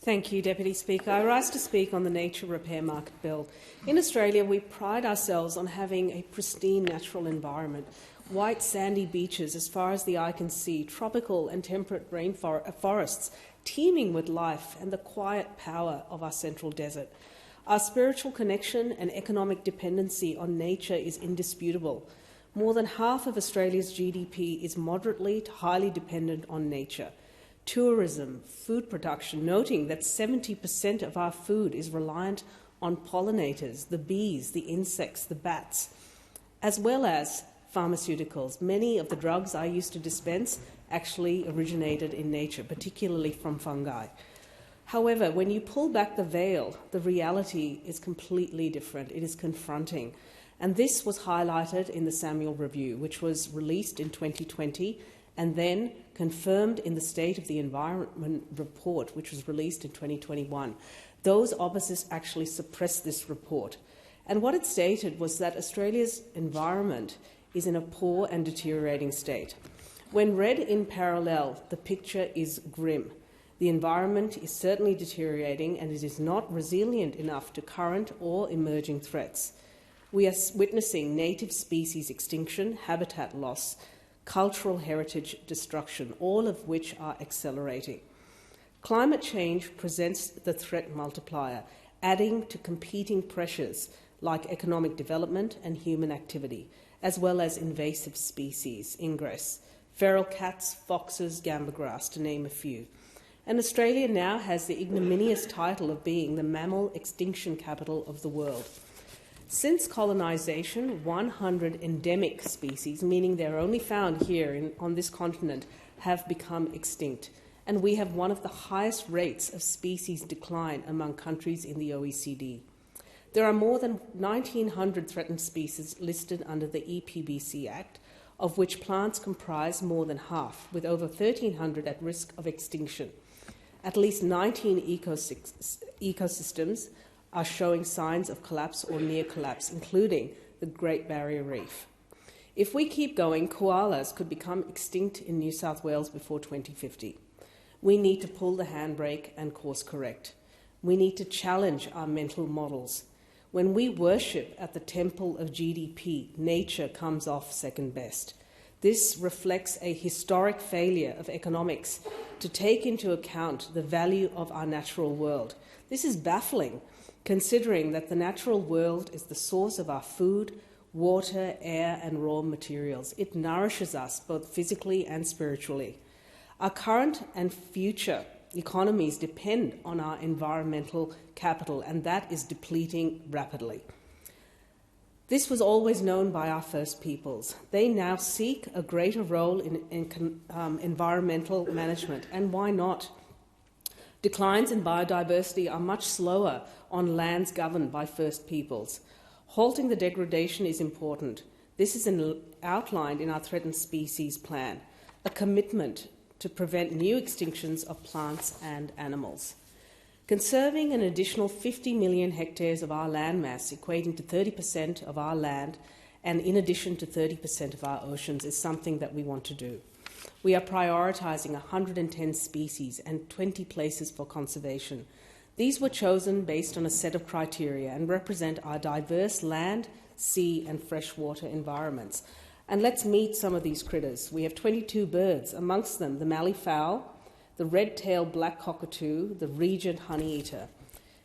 Thank you, Deputy Speaker. I rise to speak on the Nature Repair Market Bill. In Australia, we pride ourselves on having a pristine natural environment, white sandy beaches as far as the eye can see, tropical and temperate rainforests teeming with life, and the quiet power of our central desert. Our spiritual connection and economic dependency on nature is indisputable. More than half of Australia's GDP is moderately to highly dependent on nature. Tourism, food production, noting that 70% of our food is reliant on pollinators, the bees, the insects, the bats, as well as pharmaceuticals. Many of the drugs I used to dispense actually originated in nature, particularly from fungi. However, when you pull back the veil, the reality is completely different. It is confronting. And this was highlighted in the Samuel Review, which was released in 2020 and then confirmed in the State of the Environment report, which was released in 2021. Those opposites actually suppressed this report. And what it stated was that Australia's environment is in a poor and deteriorating state. When read in parallel, the picture is grim. The environment is certainly deteriorating and it is not resilient enough to current or emerging threats. We are witnessing native species extinction, habitat loss, cultural heritage destruction, all of which are accelerating. Climate change presents the threat multiplier, adding to competing pressures like economic development and human activity, as well as invasive species ingress, feral cats, foxes, gamba-grass, to name a few. And Australia now has the ignominious title of being the mammal extinction capital of the world. Since colonisation, 100 endemic species, meaning they're only found here on this continent, have become extinct, and we have one of the highest rates of species decline among countries in the OECD. There are more than 1,900 threatened species listed under the EPBC Act, of which plants comprise more than half, with over 1,300 at risk of extinction. At least 19 ecosystems are showing signs of collapse or near collapse, including the Great Barrier Reef. If we keep going, koalas could become extinct in New South Wales before 2050. We need to pull the handbrake and course correct. We need to challenge our mental models. When we worship at the temple of GDP, nature comes off second best. This reflects a historic failure of economics to take into account the value of our natural world. This is baffling, considering that the natural world is the source of our food, water, air, and raw materials. It nourishes us both physically and spiritually. Our current and future economies depend on our environmental capital, and that is depleting rapidly. This was always known by our First Peoples. They now seek a greater role in environmental management, and why not? Declines in biodiversity are much slower on lands governed by First Peoples. Halting the degradation is important. This is outlined in our Threatened Species Plan, a commitment to prevent new extinctions of plants and animals. Conserving an additional 50 million hectares of our landmass, equating to 30% of our land, and in addition to 30% of our oceans, is something that we want to do. We are prioritising 110 species and 20 places for conservation. These were chosen based on a set of criteria and represent our diverse land, sea and freshwater environments. And let's meet some of these critters. We have 22 birds, amongst them the mallee fowl, the red-tailed black cockatoo, the regent honeyeater.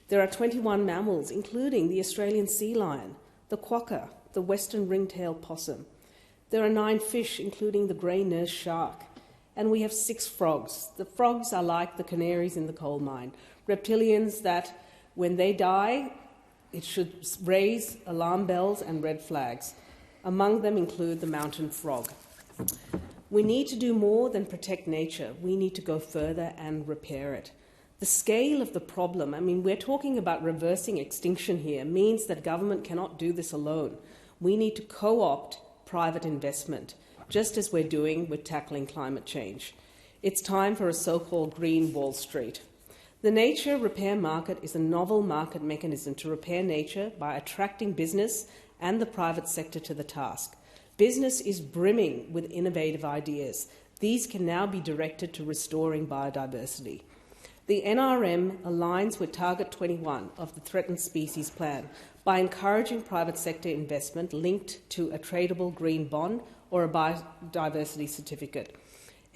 There are 21 mammals, including the Australian sea lion, the quokka, the western ring-tailed possum. There are 9 fish, including the grey nurse shark. And we have 6 frogs. The frogs are like the canaries in the coal mine, reptilians that, when they die, it should raise alarm bells and red flags. Among them include the mountain frog. We need to do more than protect nature. We need to go further and repair it. The scale of the problem, we're talking about reversing extinction here, means that government cannot do this alone. We need to co-opt private investment, just as we're doing with tackling climate change. It's time for a so-called green Wall Street. The nature repair market is a novel market mechanism to repair nature by attracting business and the private sector to the task. Business is brimming with innovative ideas. These can now be directed to restoring biodiversity. The NRM aligns with Target 21 of the Threatened Species Plan by encouraging private sector investment linked to a tradable green bond or a biodiversity certificate.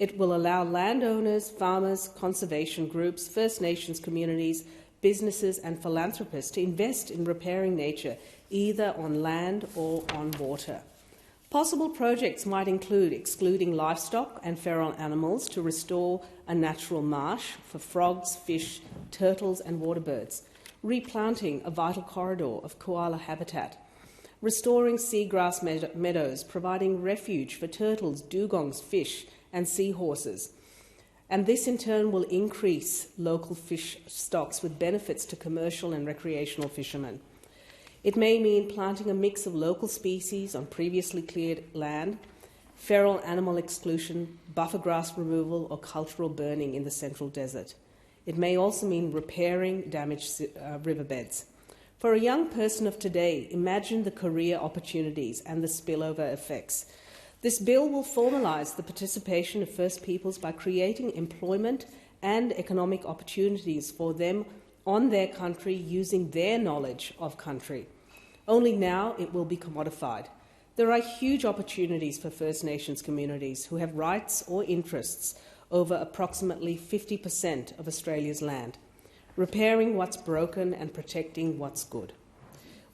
It will allow landowners, farmers, conservation groups, First Nations communities, businesses and philanthropists to invest in repairing nature, either on land or on water. Possible projects might include excluding livestock and feral animals to restore a natural marsh for frogs, fish, turtles and water birds, replanting a vital corridor of koala habitat, restoring seagrass meadows, providing refuge for turtles, dugongs, fish and seahorses. And this in turn will increase local fish stocks with benefits to commercial and recreational fishermen. It may mean planting a mix of local species on previously cleared land, feral animal exclusion, buffer grass removal or cultural burning in the central desert. It may also mean repairing damaged riverbeds. For a young person of today, imagine the career opportunities and the spillover effects. This bill will formalise the participation of First Peoples by creating employment and economic opportunities for them on their country using their knowledge of country. Only now it will be commodified. There are huge opportunities for First Nations communities who have rights or interests over approximately 50% of Australia's land, repairing what's broken and protecting what's good.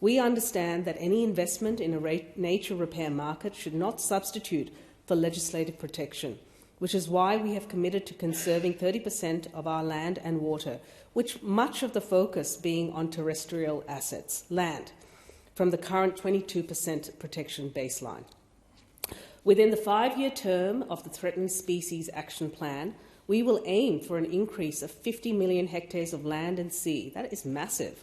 We understand that any investment in a nature repair market should not substitute for legislative protection, which is why we have committed to conserving 30% of our land and water, which much of the focus being on terrestrial assets, land, from the current 22% protection baseline. Within the 5-year term of the Threatened Species Action Plan, we will aim for an increase of 50 million hectares of land and sea. That is massive.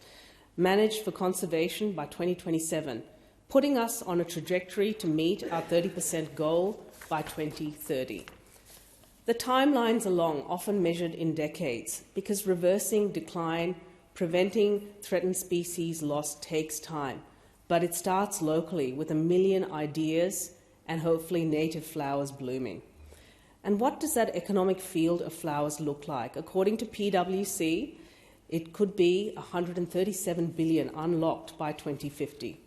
Managed for conservation by 2027, putting us on a trajectory to meet our 30% goal by 2030. The timelines are long, often measured in decades, because reversing decline, preventing threatened species loss takes time. But it starts locally with 1 million ideas and hopefully native flowers blooming. And what does that economic field of flowers look like? According to PwC, it could be 137 billion unlocked by 2050.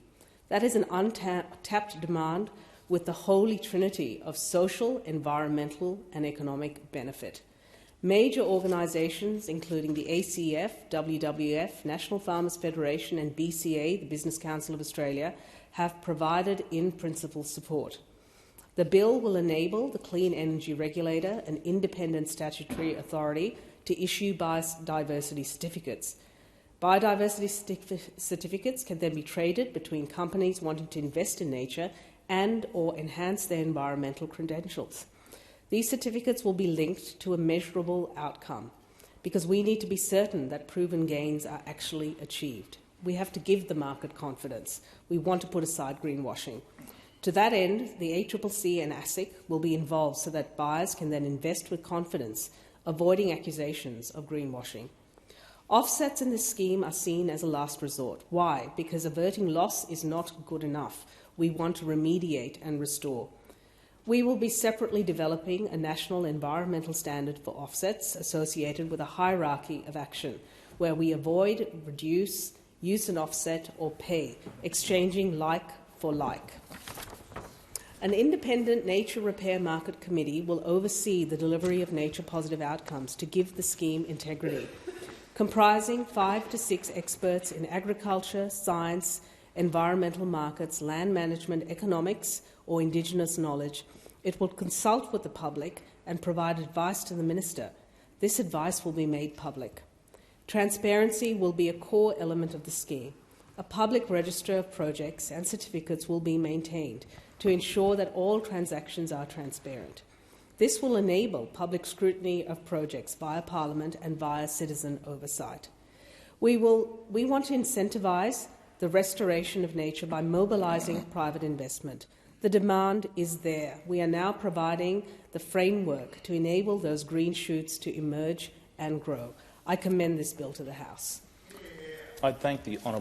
That is an untapped demand with the holy trinity of social, environmental and economic benefit. Major organisations, including the ACF, WWF, National Farmers Federation and BCA, the Business Council of Australia, have provided in-principle support. The bill will enable the Clean Energy Regulator, an independent statutory authority, to issue biodiversity certificates. Biodiversity certificates can then be traded between companies wanting to invest in nature and or enhance their environmental credentials. These certificates will be linked to a measurable outcome because we need to be certain that proven gains are actually achieved. We have to give the market confidence. We want to put aside greenwashing. To that end, the ACCC and ASIC will be involved so that buyers can then invest with confidence, avoiding accusations of greenwashing. Offsets in this scheme are seen as a last resort. Why? Because averting loss is not good enough. We want to remediate and restore. We will be separately developing a national environmental standard for offsets associated with a hierarchy of action, where we avoid, reduce, use an offset or pay, exchanging like for like. An independent nature repair market committee will oversee the delivery of nature-positive outcomes to give the scheme integrity. Comprising 5 to 6 experts in agriculture, science, environmental markets, land management, economics or Indigenous knowledge, it will consult with the public and provide advice to the Minister. This advice will be made public. Transparency will be a core element of the scheme. A public register of projects and certificates will be maintained to ensure that all transactions are transparent. This will enable public scrutiny of projects via Parliament and via citizen oversight. We want to incentivise the restoration of nature by mobilising private investment. The demand is there. We are now providing the framework to enable those green shoots to emerge and grow. I commend this bill to the House. I thank the honourable